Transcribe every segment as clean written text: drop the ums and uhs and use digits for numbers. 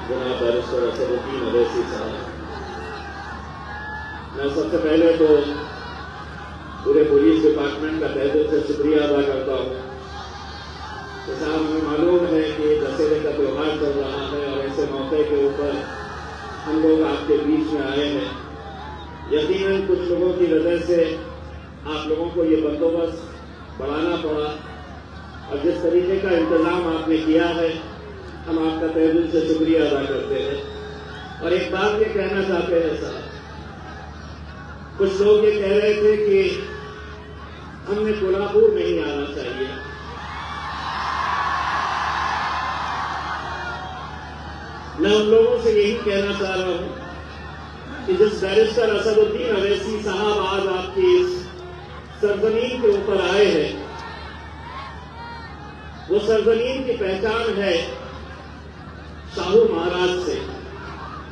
जनाब बैरिस्टर असदुद्दीन अवैसी साहब, मैं सबसे पहले तो पूरे पुलिस डिपार्टमेंट का तहे दिल से शुक्रिया अदा करता हूँ कि साहब हमें मालूम है कि दशहरे का त्यौहार चल रहा है और ऐसे मौके के ऊपर हम लोग आपके बीच में आए हैं। यकीनन कुछ लोगों की वजह से आप लोगों को ये बंदोबस्त बढ़ाना पड़ा और जिस तरीके का इंतजाम आपने किया है हम आपका तहे दिल से शुक्रिया अदा करते हैं। और एक बात ये कहना चाहते हैं साहब, कुछ लोग ये कह रहे थे कि हमने कोल्हापुर नहीं आना चाहिए। मैं उन लोगों से यही कहना चाह रहा हूं कि जिस बैरिस्टर असदुद्दीन अवैसी साहब आज आपकी इस सरजमीन के ऊपर आए हैं, वो सरजमीन की पहचान है शाहू महाराज से,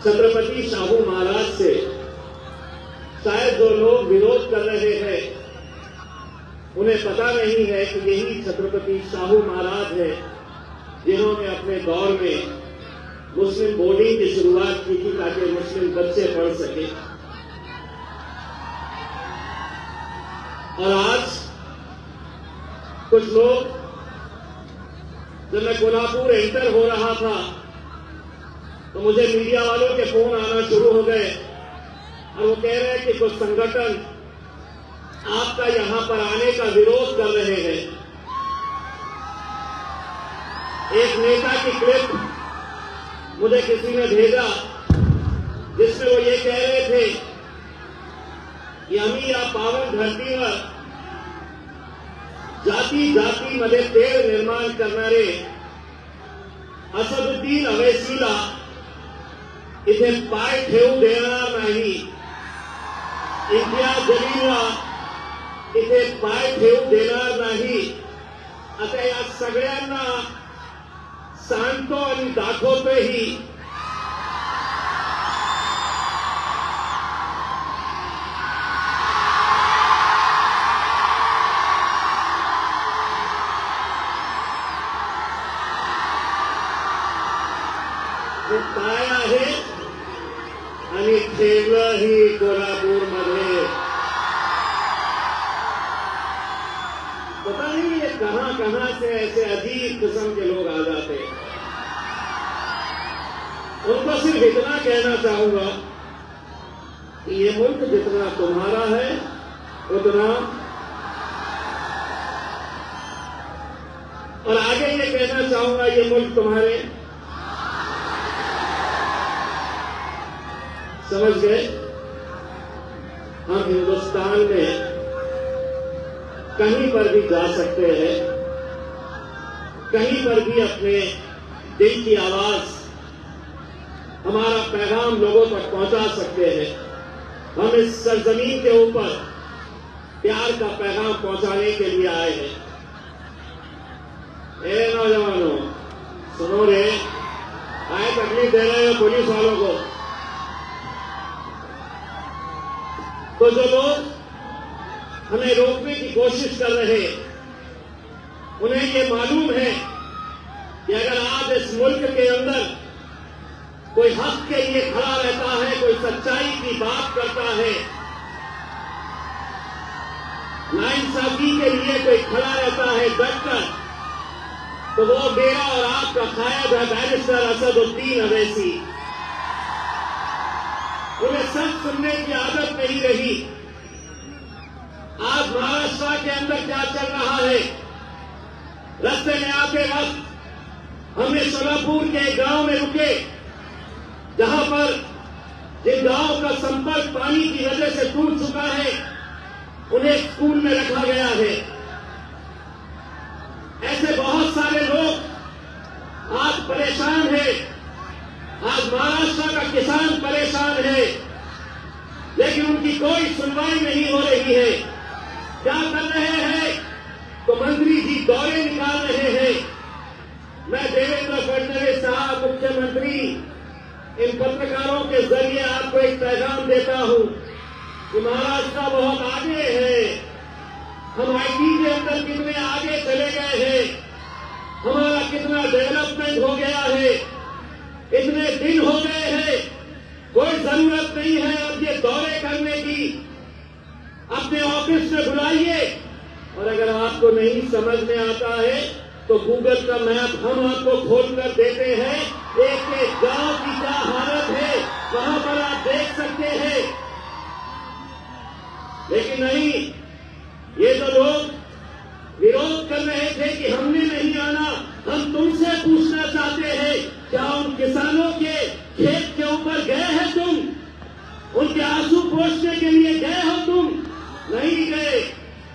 छत्रपति शाहू महाराज से। शायद जो लोग विरोध कर रहे हैं उन्हें पता नहीं है कि यही छत्रपति शाहू महाराज है जिन्होंने अपने दौर में मुस्लिम बोर्डिंग की शुरुआत की थी ताकि मुस्लिम बच्चे पढ़ सके। और आज कुछ लोग, जब मैं कोल्हापुर एंटर हो रहा था तो मुझे मीडिया वालों के फोन आना शुरू हो गए और वो कह रहे हैं कि कुछ संगठन आपका यहां पर आने का विरोध कर रहे हैं। एक नेता की क्लिप मुझे किसी ने भेजा जिसमें वो ये कह रहे थे कि अमी या पावन धरती पर जाती जाती मध्ये तेल निर्माण करणारे असदुद्दीन अवैसीला इथे पाय ठेवू देणार नाही, इम्तियाज जलीलला इथे पाय ठेवू देणार नाही, आता या सगळ्यांना सांगतो आणि दाखवतोही। पाय आहे आणि ठेवलं ही कोल्हापूरमध्ये। पता नहीं ये कहां कहां से ऐसे अजीब किस्म के लोग आ जाते हैं। उनको सिर्फ इतना कहना चाहूंगा कि ये मुल्क जितना तुम्हारा है उतना, और आगे ये कहना चाहूंगा ये मुल्क तुम्हारे। समझ गए? हम हिंदुस्तान में कहीं पर भी जा सकते हैं, कहीं पर भी अपने दिल की आवाज, हमारा पैगाम लोगों तक पहुंचा सकते हैं। हम इस सरजमीन के ऊपर प्यार का पैगाम पहुंचाने के लिए आए हैं। ए नौजवानों सुनो रे, आए तकलीफ दे रहे हो पुलिस वालों को। तो जो लोग हमें रोकने की कोशिश कर रहे हैं उन्हें ये मालूम है कि अगर आज इस मुल्क के अंदर कोई हक के लिए खड़ा रहता है, कोई सच्चाई की बात करता है, नाइंसाफी के लिए कोई खड़ा रहता है डटकर, तो वो मेरा और आपका कायद है बैरिस्टर असदुद्दीन अवैसी। उन्हें सच सुनने की आदत नहीं रही। आज महाराष्ट्र के अंदर क्या चल रहा है, रास्ते में आते वक्त हमने सोलापुर के एक गांव में रुके जहां पर जिन गांव का संपर्क पानी की वजह से टूट चुका है उन्हें स्कूल में रखा गया है। ऐसे बहुत सारे लोग आज परेशान हैं। आज महाराष्ट्र का किसान परेशान है लेकिन उनकी कोई सुनवाई नहीं हो रही है। क्या कर रहे हैं? तो मंत्री जी दौरे निकाल रहे हैं। मैं देवेंद्र फडणवीस साहब मुख्यमंत्री इन पत्रकारों के जरिए आपको एक पैगाम देता हूं कि महाराष्ट्र बहुत आगे है। हम आईटी के अंदर कितने आगे चले गए हैं, हमारा कितना डेवलपमेंट हो गया है। इतने दिन हो गए हैं, कोई जरूरत नहीं है अब ये दौरे करने की। अपने ऑफिस में बुलाइए, और अगर आपको नहीं समझ में आता है तो गूगल का मैप हम आपको खोलकर देते हैं। एक एक गांव की क्या हालत है वहां पर आप देख सकते हैं। लेकिन नहीं, ये तो लोग विरोध कर रहे थे कि हमने नहीं आना। हम तुमसे पूछना चाहते हैं, क्या उन किसानों के खेत के ऊपर गए हैं तुम? उनके आंसू पोंछने के लिए गए हो तुम? नहीं गए।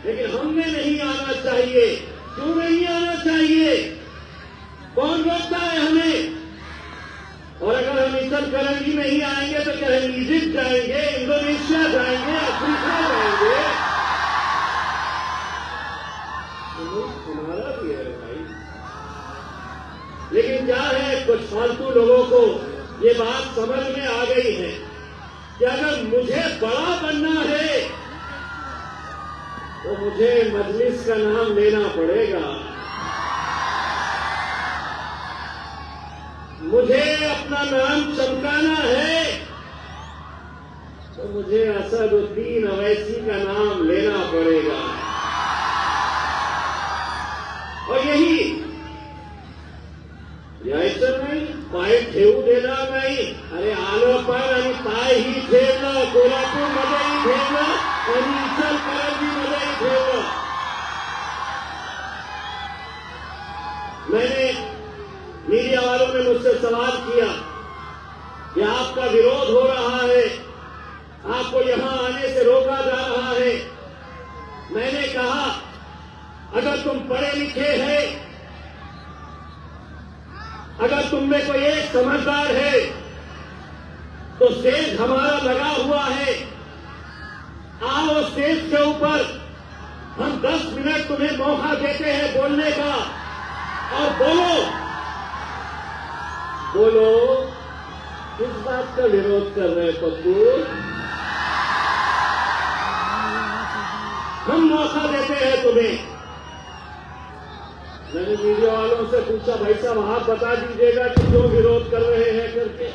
लेकिन हमने नहीं आना चाहिए। क्यों नहीं आना चाहिए? कौन रोकता है हमें? और अगर हम इतर करंजी नहीं आएंगे तो क्या हम इजिप्ट जाएंगे, इंडोनेशिया जाएंगे, अफ्रीका जाएंगे? हमारा भी है भाई। लेकिन क्या है, कुछ फालतू लोगों को ये बात समझ में आ गई है कि अगर मुझे बड़ा बनना है तो मुझे मजलिस का नाम लेना पड़ेगा। मुझे अपना नाम चमकाना है तो मुझे असदुद्दीन अवैसी का नाम लेना पड़ेगा। और यही यायचं नाही, पाय ठेवू देणार नाही। अरे आलं पण आणि पाय ही ठेवलं, कोल्हापूरमध्येही ठेवलं आणि इचलकरंजीमध्येही ठेवलं। मैंने मीडिया वालों ने मुझसे सवाल किया कि आपका विरोध हो रहा है, आपको यहां आने से रोका जा रहा है। मैंने कहा, अगर तुम पढ़े लिखे हैं, अगर तुम में कोई एक समझदार है तो स्टेज हमारा लगा हुआ है। आओ स्टेज के ऊपर, हम 10 मिनट तुम्हें मौका देते हैं बोलने का, और बोलो बोलो। किस बात का विरोध कर रहे हैं पप्पू? हम मौका देते हैं तुम्हें। मैंने मीडिया वालों से पूछा, भाई साहब आप बता दीजिएगा कि क्यों विरोध कर रहे हैं करके।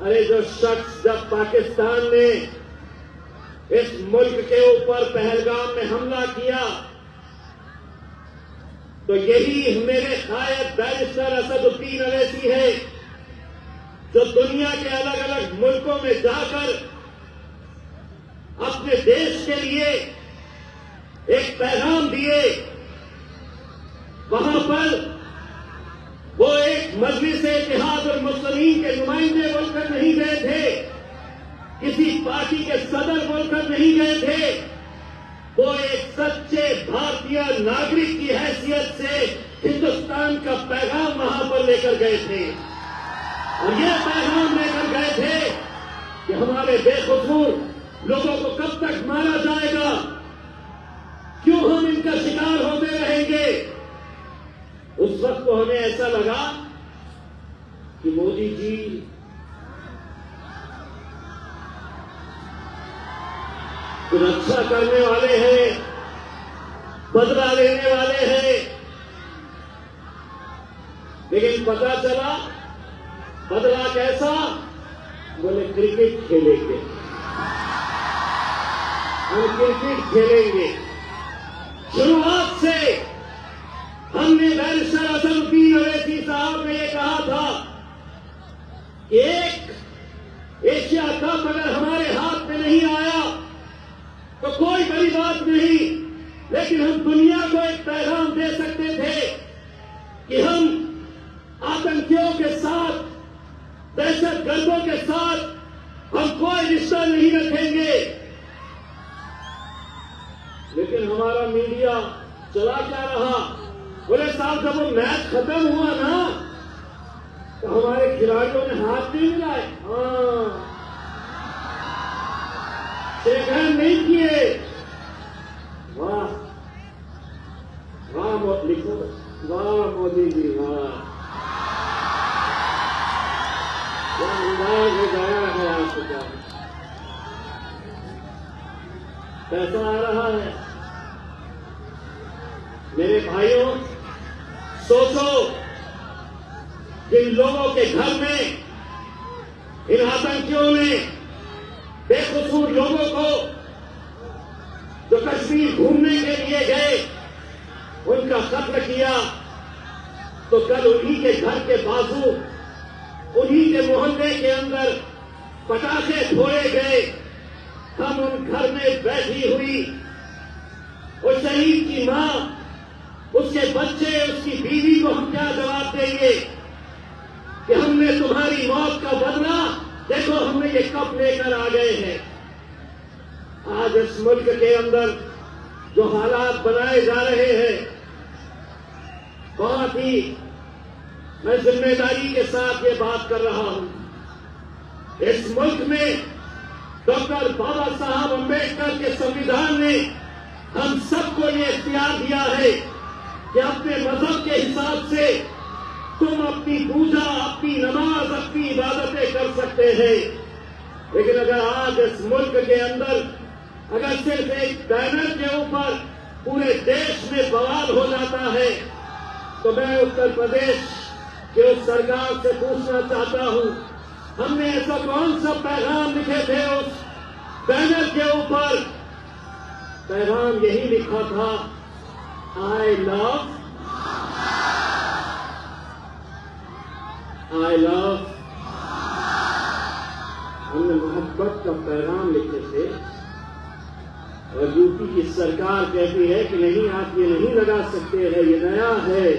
अरे जो शख्स जब पाकिस्तान ने इस मुल्क के ऊपर पहलगाम में हमला किया तो यही मेरे कायद बैरिस्टर असदुद्दीन अवैसी है, जो दुनिया के अलग अलग मुल्कों में जाकर अपने देश के लिए एक पैगाम दिए। वहां पर वो एक मजलिस इत्तेहाद और मुस्लिमीन के नुमाइंदे बोलकर नहीं गए थे, किसी पार्टी के सदर बोलकर नहीं गए थे। वो एक सच्चे भारतीय नागरिक की हैसियत से हिंदुस्तान का पैगाम वहां पर लेकर गए थे। और ये पैगाम लेकर गए थे कि हमारे बेकसूर लोगों को कब तक मारा जाएगा, क्यों हम इनका शिकार होते रहेंगे। उस वक्त तो हमें ऐसा लगा कि मोदी जी रक्षा करने वाले हैं, बदला लेने वाले हैं। लेकिन पता चला बदला कैसा? बोले क्रिकेट खेलेंगे, हम क्रिकेट खेलेंगे। शुरुआत से हमने बैरिस्टर असदुद्दीन अवैसी साहब ने यह कहा था कि एक एशिया कप अगर हमारे हाथ में नहीं आया तो कोई बड़ी बात नहीं, लेकिन हम दुनिया को एक पैगाम दे सकते थे कि हम आतंकियों के साथ, दहशतगर्दों के साथ हम कोई रिश्ता नहीं रखेंगे। लेकिन हमारा मीडिया चला क्या रहा? बोले साहब जब वो मैच खत्म हुआ ना तो हमारे खिलाड़ियों ने हाथ नहीं मिलाए, शेक हैंड नहीं किए। वाह वाह, लिखो वाह मोदी जी, वाह क्या अंदाज हो गया है आपका। पैसा आ रहा है। मेरे भाइयों, सोचो जिन लोगों के घर में इन आतंकियों ने बेकसूर लोगों को जो कश्मीर घूमने के लिए गए उनका कत्ल किया, तो कल उन्हीं के घर के बाजू, उन्हीं के मोहल्ले के अंदर पटाखे फोड़े गए। हम उन घर में बैठी हुई उस शहीद की मां, उसके बच्चे, उसकी बीवी को हम क्या जवाब देंगे कि हमने तुम्हारी मौत का बदला देखो हमने ये कब लेकर आ गए हैं। आज इस मुल्क के अंदर जो हालात बनाए जा रहे हैं, बहुत ही मैं जिम्मेदारी के साथ ये बात कर रहा हूं। इस मुल्क में डॉक्टर बाबा साहब अम्बेडकर के संविधान ने हम सबको ये इख्तियार दिया है कि अपने मजहब के हिसाब से तुम अपनी पूजा, अपनी नमाज, अपनी इबादतें कर सकते हैं। लेकिन अगर आज इस मुल्क के अंदर अगर सिर्फ एक बैनर के ऊपर पूरे देश में बवाल हो जाता है, तो मैं उत्तर प्रदेश के उस सरकार से पूछना चाहता हूं, हमने ऐसा कौन सा पैगाम लिखे थे उस बैनर के ऊपर? पैगाम यही लिखा था, आई लव हमने मोहब्बत का पैगाम लिखे थे। और यूपी की सरकार कहती है कि नहीं, आप ये नहीं लगा सकते हैं, ये नया है।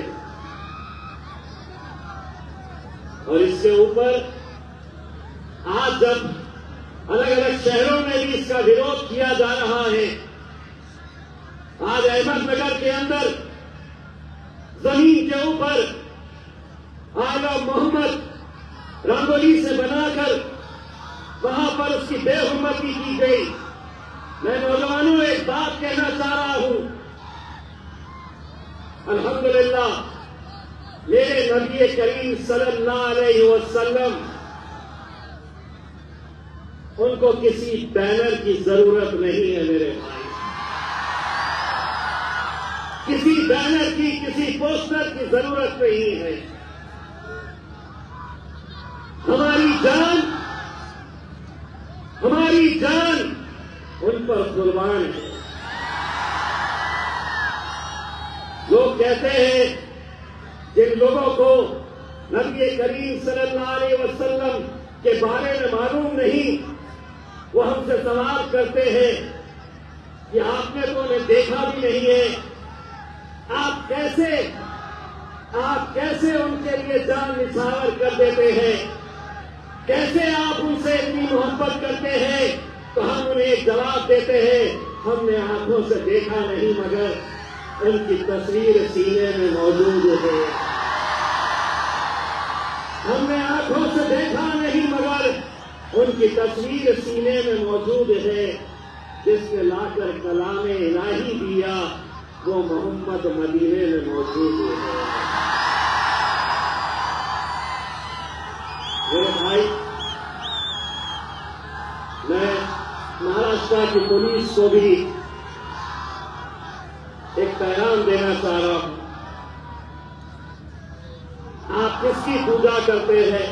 और इसके ऊपर आज जब अलग अलग शहरों में भी इसका विरोध किया जा रहा है, आज अहमदनगर के अंदर जमीन के ऊपर आला मोहम्मद रंगोली से बनाकर वहां पर उसकी बेहुरमती की गई। मैं नौजवानों एक बात कहना चाह रहा हूं, अल्हम्दुलिल्लाह मेरे नबी करीम सल्लल्लाहु अलैहि वसल्लम, उनको किसी बैनर की जरूरत नहीं है मेरे भाई, किसी बैनर की, किसी पोस्टर की जरूरत नहीं है। हमारी जान उन पर कुर्बान है। लोग कहते हैं, जिन लोगों को नबी करीम सल्लल्लाहु अलैहि वसल्लम के बारे में मालूम नहीं, वो हमसे सवाल करते हैं कि आपने तो उन्हें देखा भी नहीं है, आप कैसे उनके लिए जान निछावर कर देते हैं, कैसे आप उनसे इतनी मोहब्बत करते हैं? तो हम उन्हें एक जवाब देते हैं, हमने आंखों से देखा नहीं मगर उनकी तस्वीर सीने में मौजूद है। हमने आंखों से देखा नहीं मगर उनकी तस्वीर सीने में मौजूद है। जिसने लाकर कलामे इलाही दिया वो मोहम्मद मदीने में मौजूद है। मेरे भाई, मैं महाराष्ट्र की पुलिस को भी एक पैगाम देना चाह रहा हूं। आप किसकी पूजा करते हैं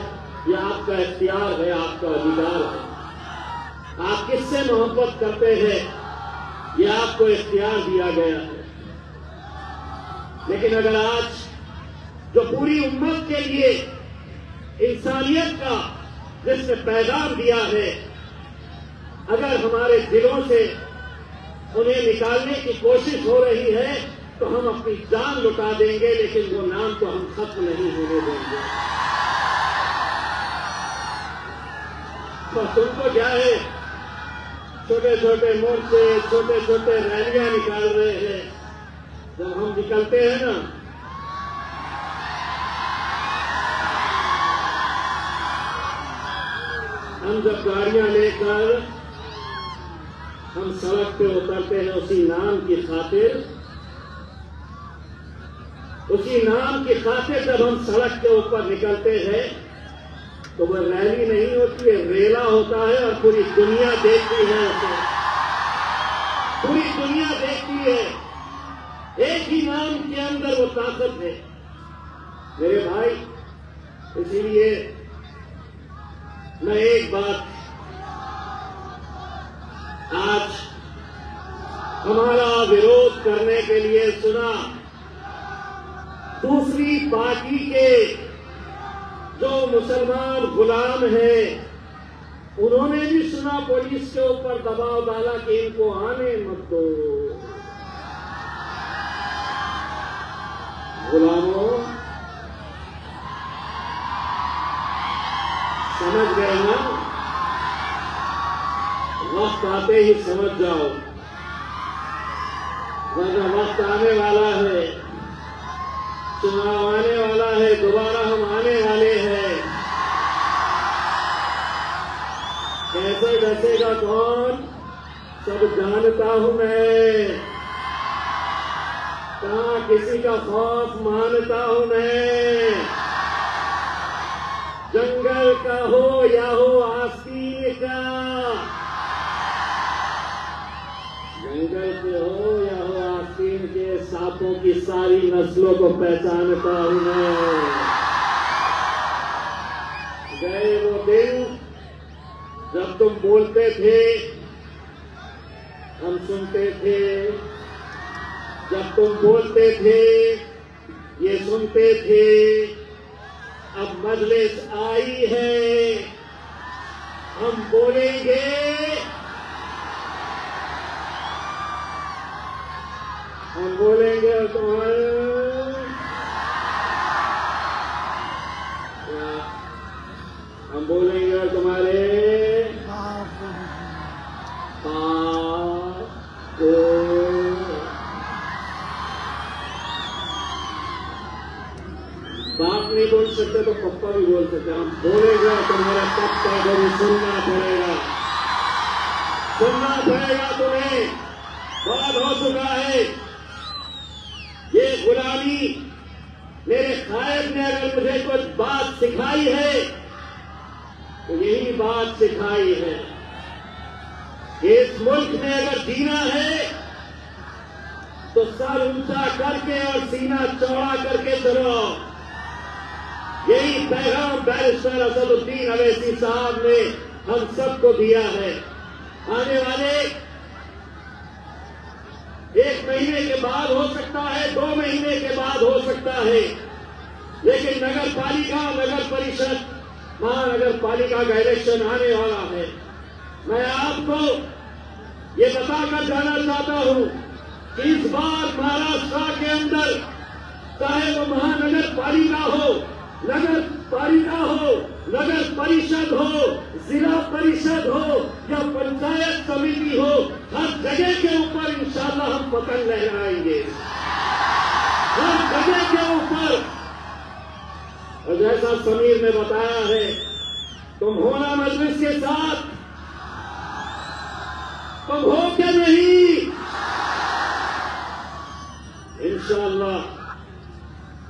यह आपका इख्तियार है, आपका अधिकार है। आप किससे मोहब्बत करते हैं यह आपको इख्तियार दिया गया है। लेकिन अगर आज जो पूरी उम्मत के लिए इंसानियत का जिसने पैगाम दिया है, अगर हमारे दिलों से उन्हें निकालने की कोशिश हो रही है तो हम अपनी जान लुटा देंगे, लेकिन वो नाम को हम खत्म नहीं होने देंगे। तो तुमको क्या है, छोटे छोटे मोर्चे, छोटे छोटे रैलियां निकाल रहे हैं। जब हम निकलते हैं ना, हम जब गाड़ियां लेकर हम सड़क पे उतरते हैं, उसी नाम की खातिर जब हम सड़क के ऊपर निकलते हैं तो वह रैली नहीं होती है, रेला होता है और पूरी दुनिया देखती है उसे, पूरी दुनिया देखती है। एक ही नाम के अंदर वो ताकत है। मेरे भाई, इसीलिए मैं एक बात आज हमारा विरोध करने के लिए सुना, दूसरी पार्टी के जो मुसलमान गुलाम हैं उन्होंने भी सुना, पुलिस के ऊपर दबाव डाला कि इनको आने मत दो। गुलामों, समझ गए ना? वक्त आते ही समझ जाओ, वरना वक्त आने वाला है, चुनाव आने वाला है, दोबारा हम आने वाले हैं। कैसे डसेगा कौन, सब जानता हूं मैं। कहां किसी का खौफ मानता हूं मैं। जंगल का हो या हो आस्तीन का, जंगल के हो या हो आस्तीन के, सांपों की सारी नस्लों को पहचानता हूं मैं। गए वो दिन जब तुम बोलते थे हम सुनते थे, जब तुम बोलते थे ये सुनते थे। अब मजलिस आई है, हम बोलेंगे, हम बोलेंगे और तुम्हारे हम बोलेंगे और तुम्हारे बाप नहीं बोल सकते तो पप्पा भी बोल सकते। हम बोलेंगे तुम्हारा पप्पा को भी सुनना पड़ेगा, सुनना पड़ेगा तुम्हें। बहुत हो चुका है ये गुलामी। मेरे साहिब ने अगर मुझे कुछ बात सिखाई है तो यही बात सिखाई है। इस मुल्क में अगर जीना है तो सर ऊंचा करके और सीना चौड़ा करके चलो। यही पैगाम बैरिस्टर असदुद्दीन अवैसी साहब ने हम सबको दिया है। आने वाले 1 महीने के बाद हो सकता है, 2 महीने के बाद हो सकता है, लेकिन नगर पालिका, नगर परिषद, महानगर पालिका का इलेक्शन आने वाला है। मैं आपको ये बताकर जाना चाहता हूं कि इस बार महाराष्ट्र के अंदर चाहे वो महानगर पालिका हो, नगर पालिका हो, नगर परिषद हो, जिला परिषद हो या पंचायत समिति हो, हर जगह के ऊपर इंशाअल्लाह हम पतंग लहराएंगे, हर जगह के ऊपर। और जैसा समीर ने बताया है, तुम हो ना मजलिस के साथ, तुम हो क्या नहीं? इंशाअल्लाह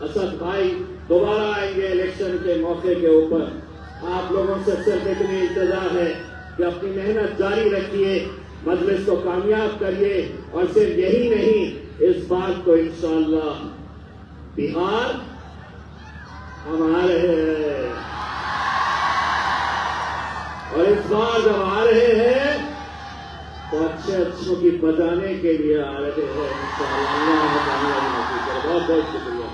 असद भाई दोबारा आएंगे इलेक्शन के मौके के ऊपर। आप लोगों से सिर्फ इतनी इंतजार है कि अपनी मेहनत जारी रखिए, मजलिस को कामयाब करिए। और सिर्फ यही नहीं, इस बात को इंशाअल्लाह बिहार हम आ रहे हैं, और इस बार जब आ रहे हैं तो अच्छों की बजाने के लिए आ रहे हैं इंशाअल्लाह। बहुत बहुत शुक्रिया।